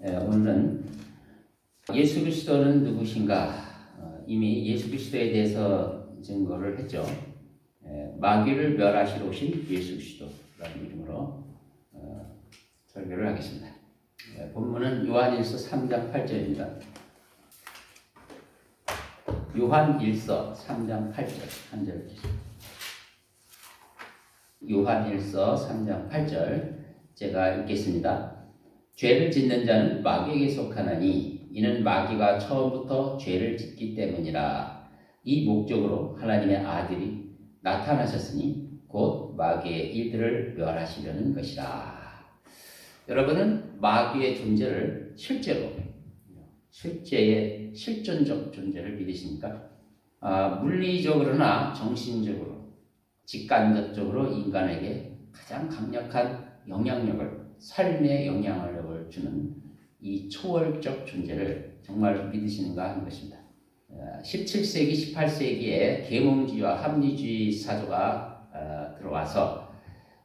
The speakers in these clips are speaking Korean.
오늘은 예수 그리스도는 누구신가? 이미 예수 그리스도에 대해서 증거를 했죠. 마귀를 멸하시러 오신 예수 그리스도라는 이름으로 설교를 하겠습니다. 본문은 요한일서 3장 8절입니다. 요한일서 3장 8절 한 절 읽겠습니다. 요한일서 3장 8절 제가 읽겠습니다. 죄를 짓는 자는 마귀에게 속하나니 이는 마귀가 처음부터 죄를 짓기 때문이라. 이 목적으로 하나님의 아들이 나타나셨으니 곧 마귀의 일들을 멸하시려는 것이라. 여러분은 마귀의 존재를 실제의 실존적 존재를 믿으십니까? 물리적으로나 정신적으로, 직간접적으로 인간에게 가장 강력한 영향력을, 삶의 영향력을 주는 이 초월적 존재를 정말 믿으시는가 하는 것입니다. 17세기, 18세기에 계몽주의와 합리주의 사조가 들어와서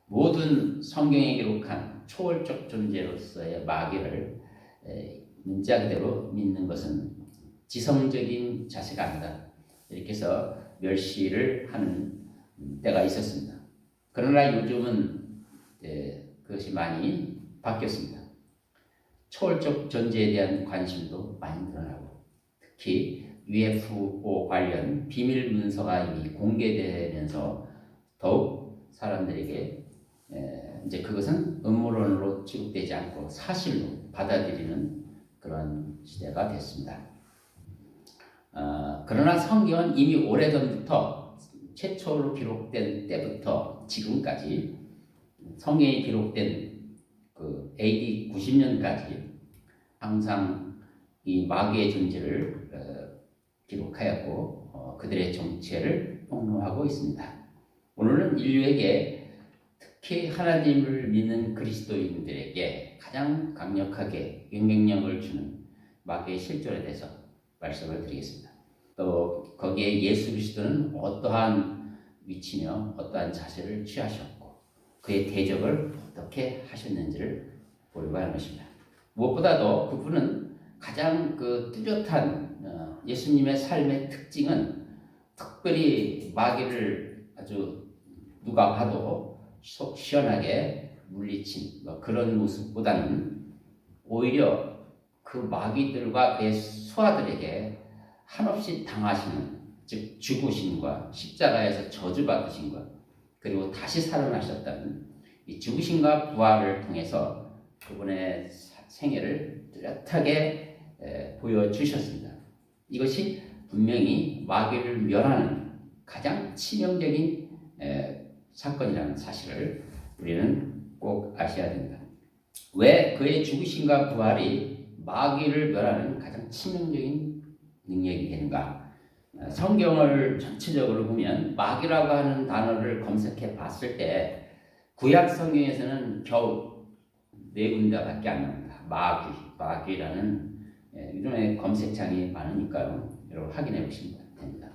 모든 성경에 기록한 초월적 존재로서의 마귀를 문자 그대로 믿는 것은 지성적인 자세가 아니다. 이렇게 해서 멸시를 하는 때가 있었습니다. 그러나 요즘은 그것이 많이 바뀌었습니다. 초월적 존재에 대한 관심도 많이 늘어나고, 특히 UFO 관련 비밀 문서가 이미 공개되면서 더욱 사람들에게 이제 그것은 음모론으로 취급되지 않고 사실로 받아들이는 그런 시대가 됐습니다. 그러나 성경은 이미 오래전부터, 최초로 기록된 때부터 지금까지 성경에 기록된 그 AD 90년까지 항상 이 마귀의 존재를 기록하였고 그들의 정체를 폭로하고 있습니다. 오늘은 인류에게, 특히 하나님을 믿는 그리스도인들에게 가장 강력하게 영향력을 주는 마귀의 실존에 대해서 말씀을 드리겠습니다. 또 거기에 예수 그리스도는 어떠한 위치며 어떠한 자세를 취하셨고 그의 대적을 어떻게 하셨는지를 보려고 하는 것입니다. 무엇보다도 그분은 가장 뚜렷한 예수님의 삶의 특징은 특별히 마귀를 아주 누가 봐도 속 시원하게 물리친 그런 모습보다는 오히려 그 마귀들과 그의 수하들에게 한없이 당하시는, 즉 죽으심과 십자가에서 저주받으심과 그리고 다시 살아나셨다는 이 죽으심과 부활을 통해서 그분의 생애를 뚜렷하게 보여주셨습니다. 이것이 분명히 마귀를 멸하는 가장 치명적인 사건이라는 사실을 우리는 꼭 아셔야 됩니다. 왜 그의 죽으심과 부활이 마귀를 멸하는 가장 치명적인 능력이 되는가? 성경을 전체적으로 보면 마귀라고 하는 단어를 검색해 봤을 때 구약 성경에서는 겨우 4군데밖에 안 나옵니다. 마귀라는 이름의 검색창이 많으니까요. 여러분 확인해 보시면 됩니다.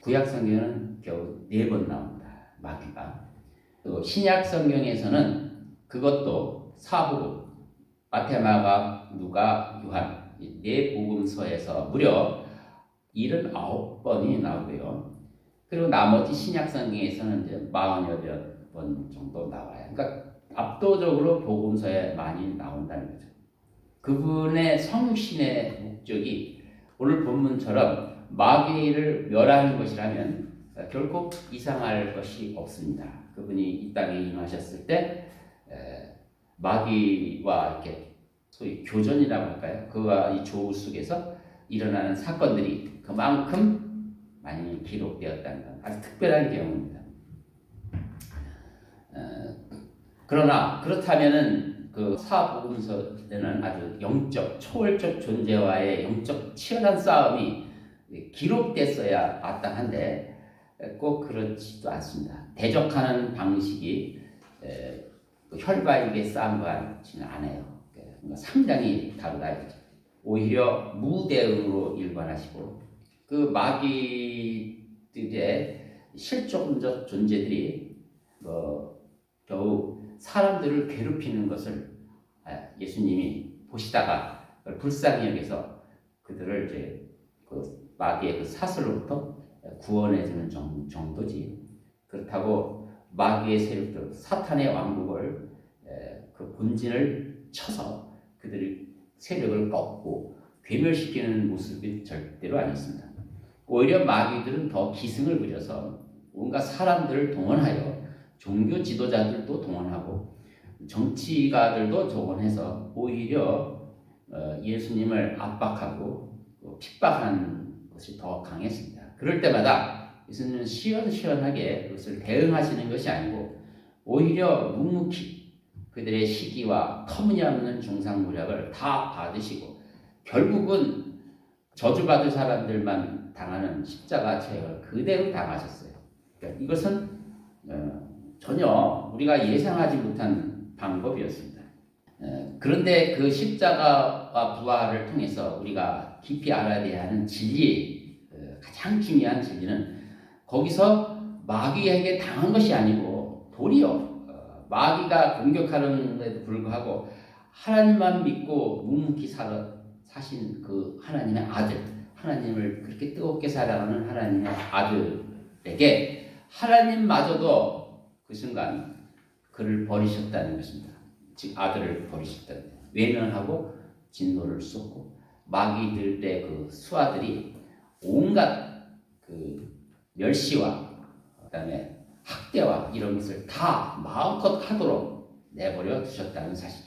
구약 성경은 겨우 4번 나옵니다. 마귀가. 또 신약 성경에서는 그것도 사복음, 마태, 마가, 누가, 요한 이 4복음서에서 무려 79번이 나오고요. 그리고 나머지 신약 성경에서는 이제 48번 정도 나와요. 그러니까 압도적으로 복음서에 많이 나온다는 거죠. 그분의 성신의 목적이 오늘 본문처럼 마귀를 멸하는 것이라면 결코 이상할 것이 없습니다. 그분이 이 땅에 임하셨을 때 마귀와 이렇게 소위 교전이라고 할까요? 그와 이 조우 속에서 일어나는 사건들이 그만큼 많이 기록되었다는 건 아주 특별한 경우입니다. 그러나 그렇다면은 그 사복음서에는 아주 영적, 초월적 존재와의 영적 치열한 싸움이 기록됐어야 마땅한데 꼭 그렇지도 않습니다. 대적하는 방식이 혈과육의 싸움과 같지는 않아요. 상당히 다르다 이거죠. 오히려 무대응으로 일관하시고 그 마귀들의 실존적 존재들이 겨우 사람들을 괴롭히는 것을 예수님이 보시다가 불쌍히 여겨서 그들을 이제 그 마귀의 그 사슬로부터 구원해주는 정도지. 그렇다고 마귀의 세력들, 사탄의 왕국을 그 본진을 쳐서 그들의 세력을 꺾고 괴멸시키는 모습이 절대로 아니었습니다. 오히려 마귀들은 더 기승을 부려서 온갖 사람들을 동원하여 종교 지도자들도 동원하고 정치가들도 동원해서 오히려 예수님을 압박하고 핍박하는 것이 더 강했습니다. 그럴 때마다 예수님은 시원시원하게 그것을 대응하시는 것이 아니고 오히려 묵묵히 그들의 시기와 터무니없는 중상모략을 다 받으시고 결국은 저주받을 사람들만 당하는 십자가 체형을 그대로 당하셨어요. 그러니까 이것은 전혀 우리가 예상하지 못한 방법이었습니다. 그런데 그 십자가와 부활을 통해서 우리가 깊이 알아야 하는 진리, 가장 중요한 진리는 거기서 마귀에게 당한 것이 아니고 도리어 마귀가 공격하는데도 불구하고 하나님만 믿고 묵묵히 사신 그 하나님의 아들, 하나님을 그렇게 뜨겁게 사랑하는 하나님의 아들에게 하나님마저도 그 순간 그를 버리셨다는 것입니다. 즉 아들을 버리셨다는 거예요. 외면하고 진노를 쏟고 마귀들의 그 수하들이 온갖 그 멸시와 그다음에 학대와 이런 것을 다 마음껏 하도록 내버려 두셨다는 사실.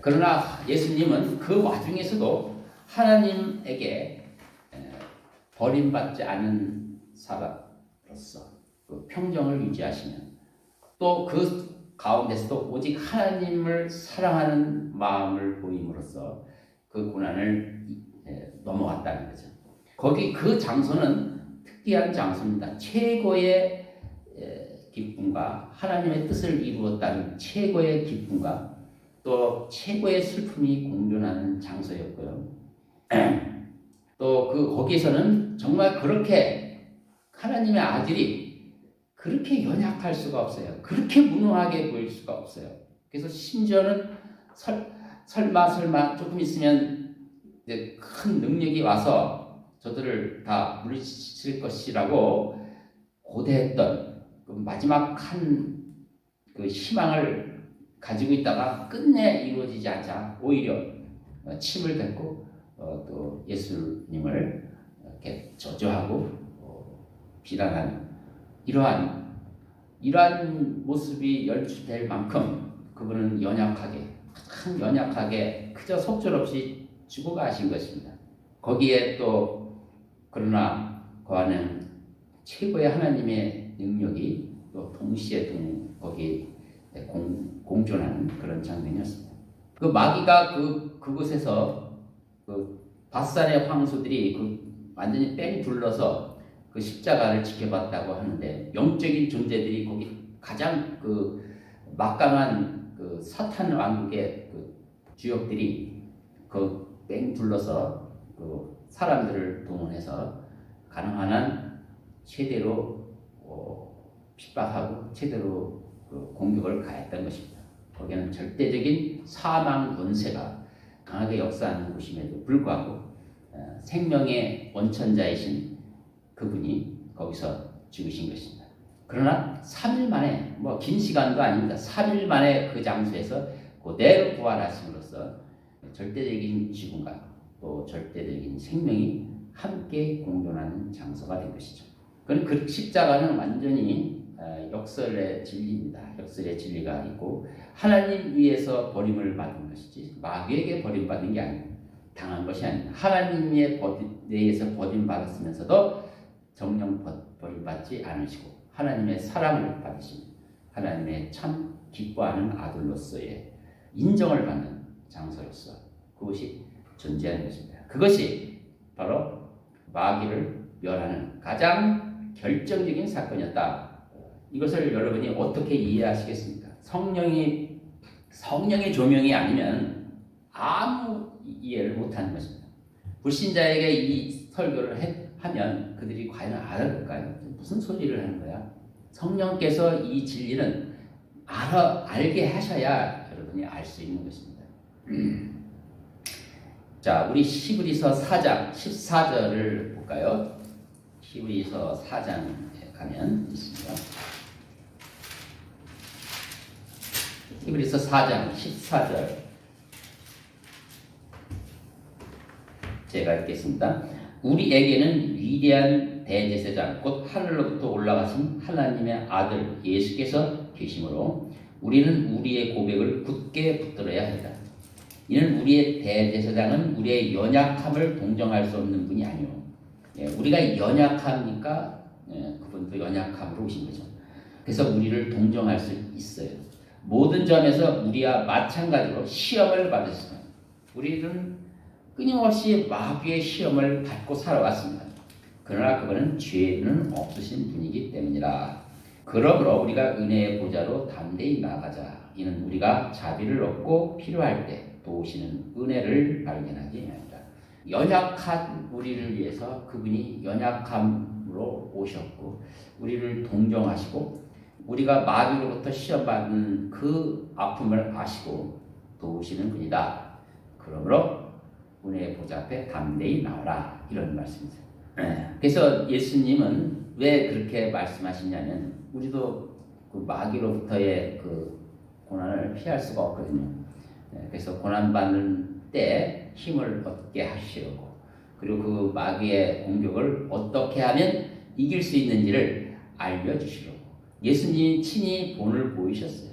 그러나 예수님은 그 와중에서도 하나님에게 버림받지 않은 사람으로서 그 평정을 유지하시며 또 그 가운데서도 오직 하나님을 사랑하는 마음을 보임으로써 그 고난을 넘어갔다는 거죠. 거기 그 장소는 특이한 장소입니다. 최고의 기쁨과 하나님의 뜻을 이루었다는 최고의 기쁨과 또 최고의 슬픔이 공존하는 장소였고요. 또 그 거기에서는 정말 그렇게 하나님의 아들이 그렇게 연약할 수가 없어요. 그렇게 무능하게 보일 수가 없어요. 그래서 심지어는 설마 조금 있으면 이제 큰 능력이 와서 저들을 다 물리칠 것이라고 고대했던 그 마지막 한 그 희망을 가지고 있다가 끝내 이루어지지 않자 오히려 침을 뱉고 또 예수님을 이렇게 저주하고 비난하는 이러한 모습이 연출될 만큼 그분은 참 연약하게 그저 속절없이 죽어가신 것입니다. 거기에 또 그러나 그 안에는 최고의 하나님의 능력이 또 동시에 거기에 공존하는 그런 장면이었습니다. 그 마귀가 그곳에서 그 밧산의 황소들이 완전히 뺑 둘러서 그 십자가를 지켜봤다고 하는데 영적인 존재들이 거기 가장 그 막강한 그 사탄 왕국의 그 주역들이 그 뺑 둘러서 그 사람들을 동원해서 가능한 한 최대로 핍박하고 최대로 그 공격을 가했던 것입니다. 거기는 절대적인 사망 권세가 강하게 역사하는 곳임에도 불구하고 생명의 원천자이신 그분이 거기서 죽으신 것입니다. 그러나 3일 만에 긴 시간도 아닙니다. 3일 만에 그 장소에서 그대로 부활하심으로써 절대적인 죽음과 또 절대적인 생명이 함께 공존하는 장소가 된 것이죠. 그 십자가는 완전히 역설의 진리입니다. 역설의 진리가 있고 하나님 위에서 버림을 받은 것이지 마귀에게 버림받은 게 아니고 당한 것이 아닙니다. 하나님의 내에서 버림받았으면서도 정령 버림받지 않으시고 하나님의 사랑을 받으신 하나님의 참 기뻐하는 아들로서의 인정을 받는 장소로서 그것이 존재하는 것입니다. 그것이 바로 마귀를 멸하는 가장 결정적인 사건이었다. 이것을 여러분이 어떻게 이해하시겠습니까? 성령의 조명이 아니면 아무 이해를 못하는 것입니다. 불신자에게 이 설교를 하면 그들이 과연 알아볼까요? 무슨 소리를 하는 거야? 성령께서 이 진리는 알게 하셔야 여러분이 알 수 있는 것입니다. 자, 우리 히브리서 4장 14절을 볼까요? 히브리서 4장에 가면 있습니다. 히브리서 4장 14절 제가 읽겠습니다. 우리에게는 위대한 대제사장 곧 하늘로부터 올라가신 하나님의 아들 예수께서 계시므로 우리는 우리의 고백을 굳게 붙들어야 한다. 이는 우리의 대제사장은 우리의 연약함을 동정할 수 없는 분이 아니오. 우리가 연약합니까? 그분도 연약함으로 오신 거죠. 그래서 우리를 동정할 수 있어요. 모든 점에서 우리와 마찬가지로 시험을 받았습니다. 우리는 끊임없이 마귀의 시험을 받고 살아왔습니다. 그러나 그분은 죄는 없으신 분이기 때문이라. 그러므로 우리가 은혜의 보좌로 담대히 나아가자. 이는 우리가 자비를 얻고 필요할 때 도우시는 은혜를 발견하게 합니다. 연약한 우리를 위해서 그분이 연약함으로 오셨고 우리를 동정하시고 우리가 마귀로부터 시험받는 그 아픔을 아시고 도우시는 분이다. 그러므로 은혜의 보좌 앞에 담대히 나오라. 이런 말씀이세요. 그래서 예수님은 왜 그렇게 말씀하시냐면 우리도 그 마귀로부터의 그 고난을 피할 수가 없거든요. 그래서 고난받는 때 힘을 얻게 하시려고 그리고 그 마귀의 공격을 어떻게 하면 이길 수 있는지를 알려주시려고 예수님이 친히 본을 보이셨어요.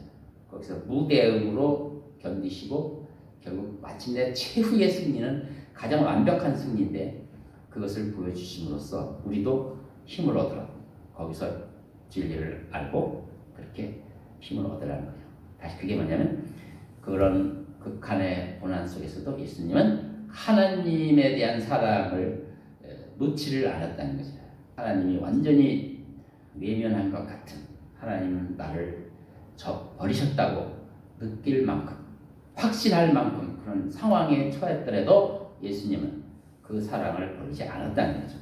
거기서 무대응으로 견디시고 결국 마침내 최후의 승리는 가장 완벽한 승리인데 그것을 보여주심으로써 우리도 힘을 얻으라고 거기서 진리를 알고 그렇게 힘을 얻으라는 거예요. 다시 그게 뭐냐면 그런 극한의 고난 속에서도 예수님은 하나님에 대한 사랑을 놓지를 않았다는 거죠. 하나님이 완전히 외면한 것 같은 하나님은 나를 버리셨다고 느낄 만큼 확신할 만큼 그런 상황에 처했더라도 예수님은 그 사랑을 버리지 않았다는 거죠.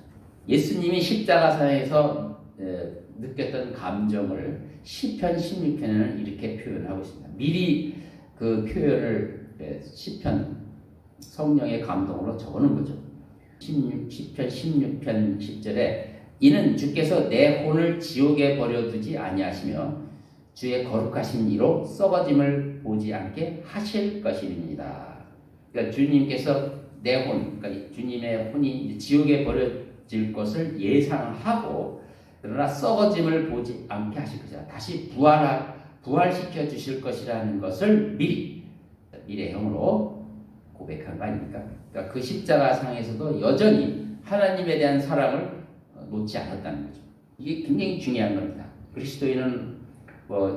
예수님이 십자가상에서 느꼈던 감정을 시편 16편에는 이렇게 표현하고 있습니다. 미리 그 표현을 시편 성령의 감동으로 적어놓은 거죠. 시편 16편 10절에 이는 주께서 내 혼을 지옥에 버려두지 아니하시며 주의 거룩하신 이로 썩어짐을 보지 않게 하실 것입니다. 그러니까 주님께서 내 혼, 그러니까 주님의 혼이 지옥에 버려질 것을 예상하고 그러나 썩어짐을 보지 않게 하실 것이다. 다시 부활시켜 주실 것이라는 것을 미래형으로 고백한 거 아닙니까? 그러니까 그 십자가상에서도 여전히 하나님에 대한 사랑을 놓지 않았다는 거죠. 이게 굉장히 중요한 겁니다. 그리스도인은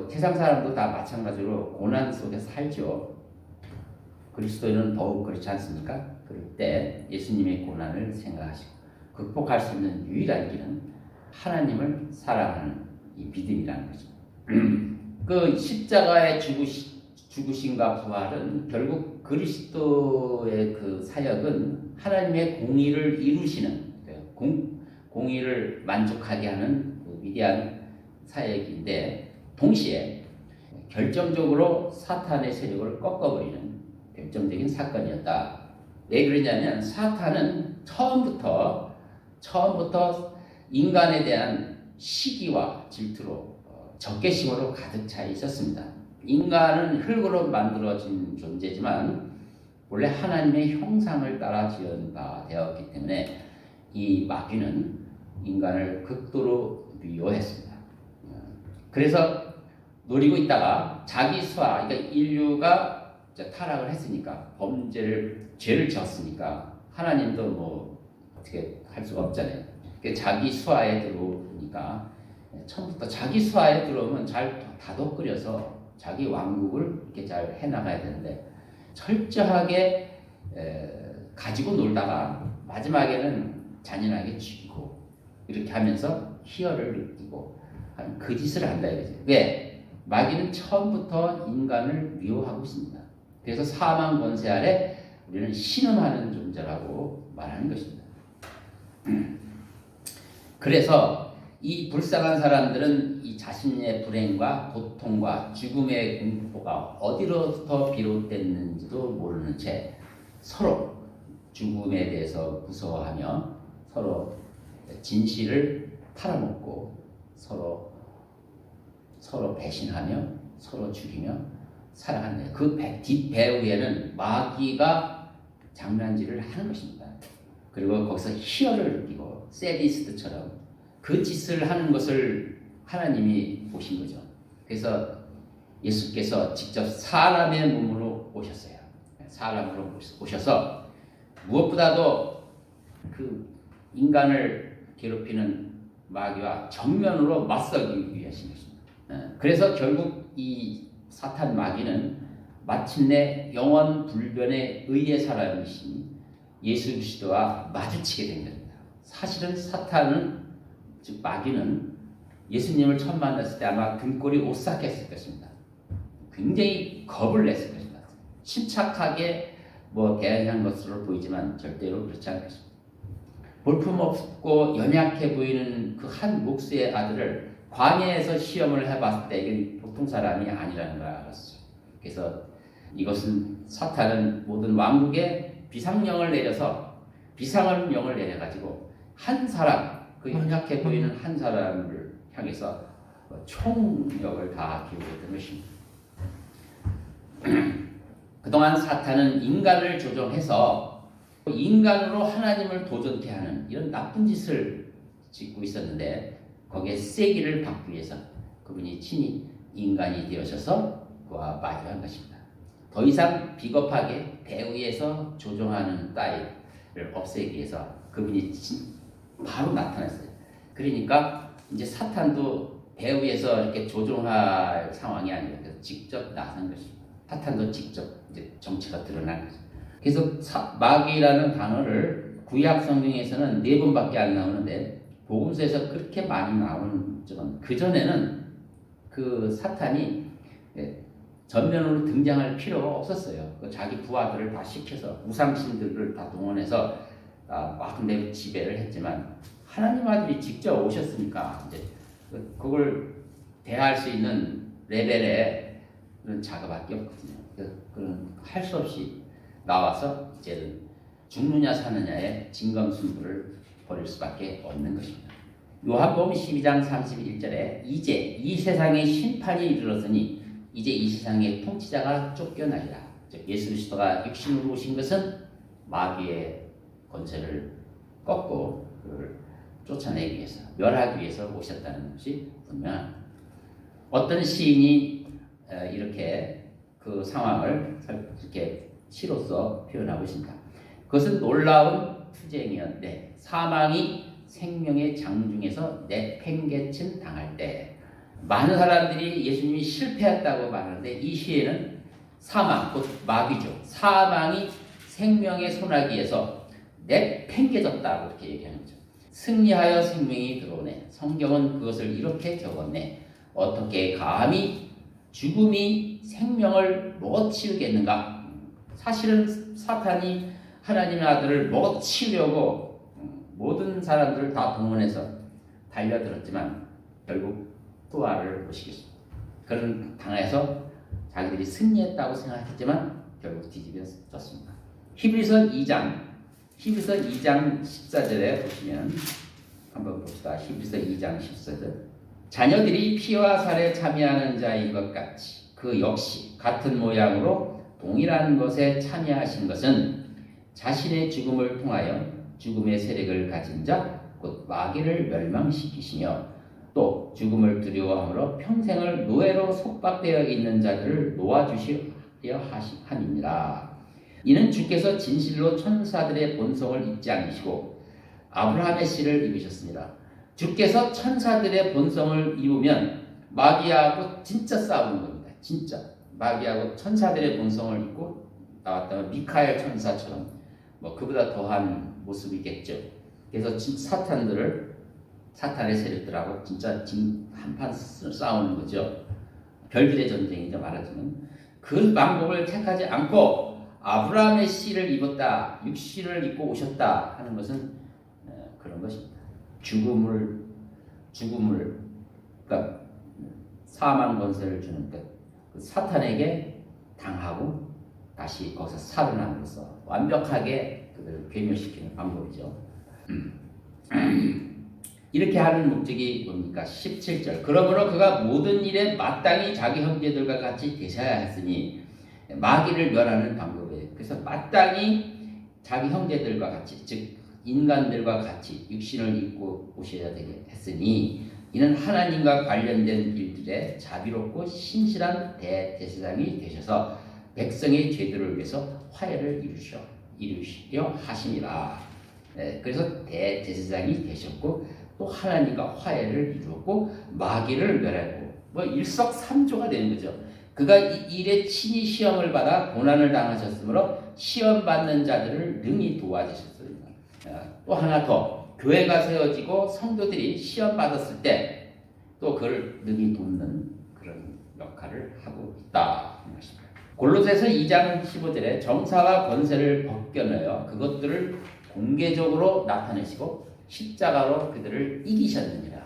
세상 사람도 다 마찬가지로 고난 속에서 살죠. 그리스도인은 더욱 그렇지 않습니까? 그럴 때 예수님의 고난을 생각하시고 극복할 수 있는 유일한 길은 하나님을 사랑하는 이 믿음이라는 거죠. 그 십자가의 죽으심과 부활은 결국 그리스도의 그 사역은 하나님의 공의를 이루시는 공의를 만족하게 하는 그 위대한 사역인데 동시에 결정적으로 사탄의 세력을 꺾어버리는 결정적인 사건이었다. 왜 그러냐면 사탄은 처음부터 인간에 대한 시기와 질투로 적개심으로 가득 차 있었습니다. 인간은 흙으로 만들어진 존재지만 원래 하나님의 형상을 따라 지은 바 되었기 때문에 이 마귀는 인간을 극도로 미워했습니다. 그래서 노리고 있다가 자기 수하, 그러니까 인류가 타락을 했으니까 죄를 지었으니까 하나님도 뭐 어떻게 할 수가 없잖아요. 자기 수하에 들어오니까 처음부터 자기 수하에 들어오면 잘 다독거려서 자기 왕국을 이렇게 잘 해나가야 되는데 철저하게 가지고 놀다가 마지막에는 잔인하게 죽이고 이렇게 하면서 희열을 느끼고 그 짓을 한다 이거죠. 왜? 마귀는 처음부터 인간을 미워하고 있습니다. 그래서 사망 권세 아래 우리는 신음하는 존재라고 말하는 것입니다. 그래서 이 불쌍한 사람들은 이 자신의 불행과 고통과 죽음의 공포가 어디로부터 비롯됐는지도 모르는 채 서로 죽음에 대해서 무서워하며 서로 진실을 팔아먹고 서로 배신하며 서로 죽이며 살아가는 그 뒷배후에는 마귀가 장난질을 하는 것입니다. 그리고 거기서 희열을 느끼고 세디스트처럼 그 짓을 하는 것을 하나님이 보신 거죠. 그래서 예수께서 직접 사람의 몸으로 오셨어요. 사람으로 오셔서 무엇보다도 그 인간을 괴롭히는 마귀와 정면으로 맞서기 위하신 것입니다. 그래서 결국 이 사탄 마귀는 마침내 영원 불변의 의의 사람이신 예수 그리스도와 마주치게 된 겁니다. 사실은 사탄은, 즉 마귀는 예수님을 처음 만났을 때 아마 등골이 오싹했을 것입니다. 굉장히 겁을 냈을 것입니다. 침착하게 대응한 것으로 보이지만 절대로 그렇지 않을 것입니다. 볼품없고 연약해 보이는 그 한 목수의 아들을 광야에서 시험을 해봤을 때 이건 보통 사람이 아니라는 걸 알았어요. 그래서 이것은 사탄은 모든 왕국에 비상령을 내려서 비상을 내려가지고 한 사람, 그 연약해 보이는 한 사람을 향해서 총력을 다 기울였던 것입니다. 그동안 사탄은 인간을 조종해서 인간으로 하나님을 도전케 하는 이런 나쁜 짓을 짓고 있었는데 거기에 세기를 받기 위해서 그분이 친히 인간이 되어셔서 그와 마주한 것입니다. 더 이상 비겁하게 배 위에서 조종하는 따위를 없애기 위해서 그분이 바로 나타났어요. 그러니까 이제 사탄도 배 위에서 이렇게 조종할 상황이 아니라 직접 나선 것입니다. 사탄도 직접 이제 정체가 드러난 거죠. 그래서 마귀라는 단어를 구약 성경에서는 4번밖에 안 나오는데 복음서에서 그렇게 많이 나오는 적은 그전에는 그 사탄이 전면으로 등장할 필요가 없었어요. 자기 부하들을 다 시켜서 우상신들을 다 동원해서 막 지배를 했지만 하나님 아들이 직접 오셨으니까 이제 그걸 대할 수 있는 레벨의 그런 자가밖에 없거든요. 그런 할 수 없이 나와서 이제는 죽느냐 사느냐의 진검승부를 벌일 수밖에 없는 것입니다. 요한복음 12장 31절에 이제 이 세상의 심판이 이르렀으니 이제 이 세상의 통치자가 쫓겨나리라. 예수 그리스도가 육신으로 오신 것은 마귀의 권세를 꺾고 그를 쫓아내기 위해서, 멸하기 위해서 오셨다는 것이 분명합니다. 어떤 시인이 이렇게 그 상황을 이렇게 시로써 표현하고 있습니다. 그것은 놀라운 투쟁이었는데 사망이 생명의 장중에서 내팽개침 당할 때 많은 사람들이 예수님이 실패했다고 말하는데 이 시에는 사망, 곧 마귀죠. 사망이 생명의 소나기에서 내팽개졌다고 이렇게 얘기하는 거죠. 승리하여 생명이 들어오네. 성경은 그것을 이렇게 적었네. 어떻게 감히 죽음이 생명을 먹어치우겠는가? 사실은 사탄이 하나님의 아들을 먹어치우려고 모든 사람들을 다 동원해서 달려들었지만 결국 부활을 보시겠습니다. 그런 당해서 자기들이 승리했다고 생각했지만 결국 뒤집어졌습니다. 히브리서 2장 14절에 보시면 한번 봅시다. 히브리서 2장 14절. 자녀들이 피와 살에 참여하는 자인 것 같이 그 역시 같은 모양으로 동일한 것에 참여하신 것은 자신의 죽음을 통하여 죽음의 세력을 가진 자 곧 마귀를 멸망시키시며 또 죽음을 두려워함으로 평생을 노예로 속박되어 있는 자들을 놓아주시려 함이니라. 이는 주께서 진실로 천사들의 본성을 입지 않으시고 아브라함의 씨를 입으셨습니다. 주께서 천사들의 본성을 입으면 마귀하고 진짜 싸우는 겁니다. 진짜 마귀하고 천사들의 본성을 입고 나왔다면 미카엘 천사처럼 그보다 더한 모습이겠죠. 그래서 사탄의 세력들하고 진짜 한판 싸우는 거죠. 별들의 전쟁이죠. 말하자면 그 방법을 택하지 않고 아브라함의 씨를 입었다, 육신을 입고 오셨다 하는 것은 그런 것입니다. 죽음을 그러니까 사망 권세를 주는 그 사탄에게 당하고 다시 거기서 살아남으로써 완벽하게 그들을 괴멸시키는 방법이죠. 이렇게 하는 목적이 뭡니까? 17절. 그러므로 그가 모든 일에 마땅히 자기 형제들과 같이 되셔야 했으니, 마귀를 멸하는 방법이에요. 그래서 마땅히 자기 형제들과 같이, 즉 인간들과 같이 육신을 입고 오셔야 되게 했으니, 이는 하나님과 관련된 일들에 자비롭고 신실한 대제사장이 되셔서 백성의 죄들을 위해서 화해를 이루시려 하심이라. 그래서 대제사장이 되셨고, 또 하나님과 화해를 이루었고, 마귀를 멸하고, 뭐 일석삼조가 되는 거죠. 그가 이 일에 친히 시험을 받아 고난을 당하셨으므로 시험 받는 자들을 능히 도와주셨습니다. 또 하나 더, 교회가 세워지고 성도들이 시험 받았을 때 또 그를 능히 돕는 그런 역할을 하고 있다 하는 것입니다. 골로새서 2장 15절에 정사와 권세를 벗겨내어 그것들을 공개적으로 나타내시고 십자가로 그들을 이기셨느니라.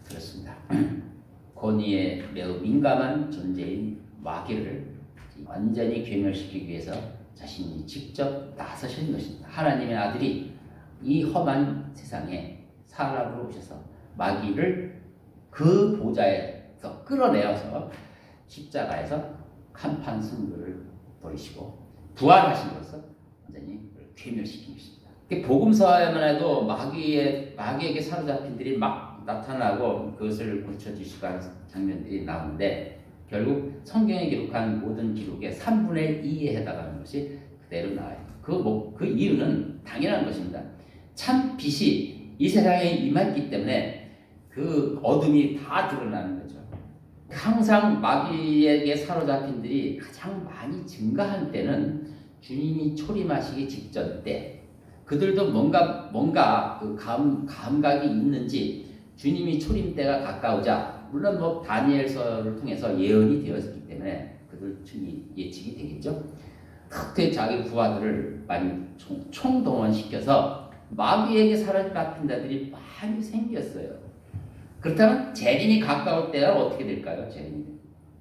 그렇습니다. 권위에 매우 민감한 존재인 마귀를 완전히 괴멸시키기 위해서 자신이 직접 나서신 것입니다. 하나님의 아들이 이 험한 세상에 사람으로 오셔서 마귀를 그 보좌에서 끌어내어서 십자가에서 한판 승부를 벌이시고 부활하심으로써 완전히 괴멸시킨 것입니다. 복음서에만 해도 마귀에게 사로잡힌들이 막 나타나고 그것을 고쳐주시고 하는 장면들이 나오는데, 결국 성경에 기록한 모든 기록의 3분의 2에 해당하는 것이 그대로 나와요. 그 이유는 당연한 것입니다. 참 빛이 이 세상에 임했기 때문에 그 어둠이 다 드러나는 거죠. 항상 마귀에게 사로잡힌들이 가장 많이 증가한 때는 주님이 초림하시기 직전 때, 그들도 뭔가 그 감각이 있는지 주님이 초림 때가 가까우자, 물론 뭐 다니엘서를 통해서 예언이 되었기 때문에 그들 예측이 되겠죠. 특히 자기 부하들을 많이 총동원시켜서 마귀에게 사로잡힌 자들이 많이 생겼어요. 그렇다면 재림이 가까울 때가 어떻게 될까요? 재림이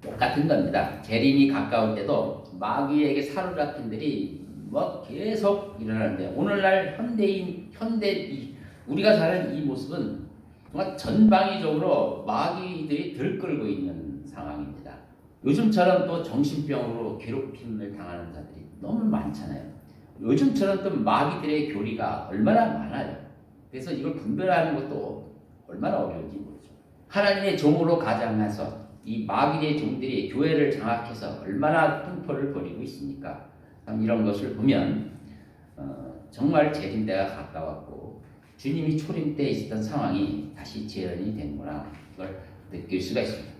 똑같은 겁니다. 재림이 가까울 때도 마귀에게 사로잡힌들이 뭐 계속 일어나는데, 오늘날 우리가 사는 이 모습은 정말 전방위적으로 마귀들이 들끓고 있는 상황입니다. 요즘처럼 또 정신병으로 괴롭힘을 당하는 자들이 너무 많잖아요. 요즘처럼 또 마귀들의 교리가 얼마나 많아요. 그래서 이걸 분별하는 것도 얼마나 어려운지 모르죠. 하나님의 종으로 가장해서 이 마귀의 종들이 교회를 장악해서 얼마나 흉포를 벌이고 있습니까? 이런 것을 보면 정말 재림 때가 가까웠고 주님이 초림 때 있었던 상황이 다시 재현이 되는구나, 이걸 느낄 수가 있습니다.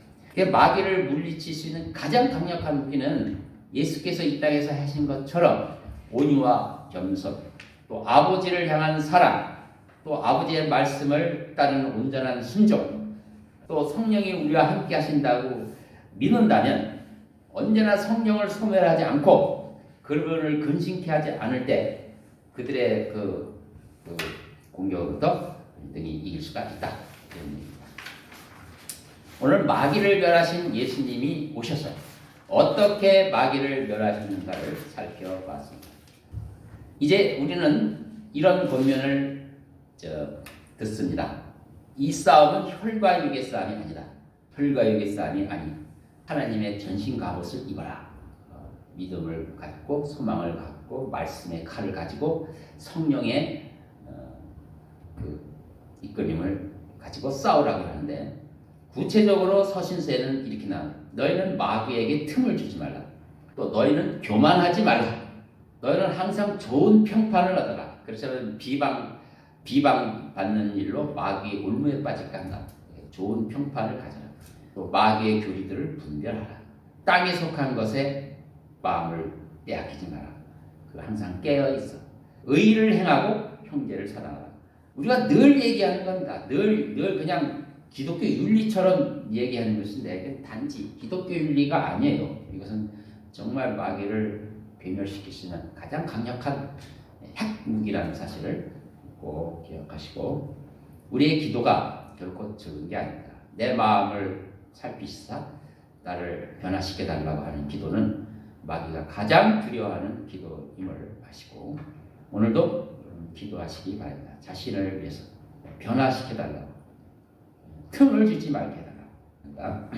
마귀를 물리칠 수 있는 가장 강력한 무기는 예수께서 이 땅에서 하신 것처럼 온유와 겸손, 또 아버지를 향한 사랑, 또 아버지의 말씀을 따르는 온전한 순종, 또 성령이 우리와 함께 하신다고 믿는다면 언제나 성령을 소멸하지 않고 그분을 근심케 하지 않을 때 그들의 그 공격으로부터 등이 이길 수가 있다. 오늘 마귀를 멸하신 예수님이 오셔서 어떻게 마귀를 멸하시는가를 살펴봤습니다. 이제 우리는 이런 권면을 듣습니다. 이 싸움은 혈과 육의 싸움이 아니다. 혈과 육의 싸움이 아니, 하나님의 전신 갑옷을 입어라. 믿음을 갖고 소망을 갖고 말씀의 칼을 가지고 성령의 이끌림을 가지고 싸우라고 하는데, 구체적으로 서신서에는 이렇게 나옵니다. 너희는 마귀에게 틈을 주지 말라. 또 너희는 교만하지 말라. 너희는 항상 좋은 평판을 얻어라. 그렇다면 비방받는 일로 마귀의 올무에 빠질까 한다. 좋은 평판을 가져라. 또 마귀의 교리들을 분별하라. 땅에 속한 것에 마음을 빼앗기지 마라. 항상 깨어있어. 의를 행하고 형제를 사랑하라. 우리가 늘 얘기하는 겁니다. 늘 그냥 기독교 윤리처럼 얘기하는 것인데, 단지 기독교 윤리가 아니에요. 이것은 정말 마귀를 괴멸시킬 수 있는 가장 강력한 핵무기라는 사실을 꼭 기억하시고, 우리의 기도가 결코 적은 게 아닙니다. 내 마음을 살피시사 나를 변화시켜달라고 하는 기도는 마귀가 가장 두려워하는 기도임을 아시고, 오늘도 기도하시기 바랍니다. 자신을 위해서 변화시켜달라고, 틈을 주지 말게 해달라고.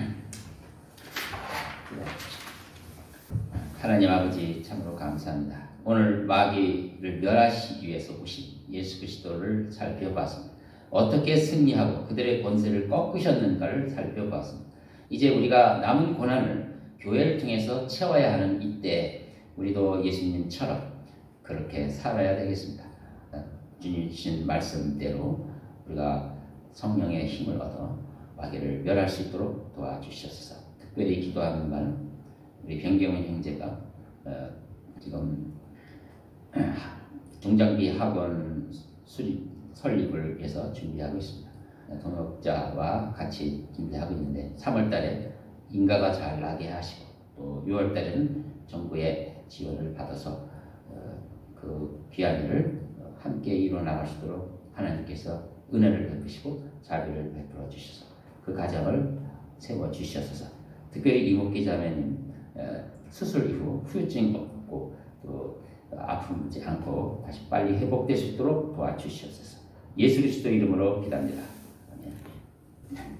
하나님 아버지 참으로 감사합니다. 오늘 마귀를 멸하시기 위해서 오신 예수 그리스도를 살펴봤습니다. 어떻게 승리하고 그들의 권세를 꺾으셨는가를 살펴봤습니다. 이제 우리가 남은 고난을 교회를 통해서 채워야 하는 이때 우리도 예수님처럼 그렇게 살아야 되겠습니다. 주님 주신 말씀대로 우리가 성령의 힘을 얻어 마귀를 멸할 수 있도록 도와주시옵소서. 특별히 기도하는 바는 우리 변경훈 형제가 지금 중장비 학원 설립을 위해서 준비하고 있습니다. 동역자와 같이 준비하고 있는데 3월 달에 인가가 잘 나게 하시고 또 6월 달에는 정부의 지원을 받아서 그 귀한 일을 함께 이루어 나갈 수 있도록 하나님께서 은혜를 베푸시고 자비를 베풀어 주셔서 그 가정을 세워 주셔서 특별히 이목기 자매님 수술 이후 후유증 없고 또 아프지 않고 다시 빨리 회복될 수 있도록 도와주시옵소서. 예수 그리스도 이름으로 기도합니다. 아멘.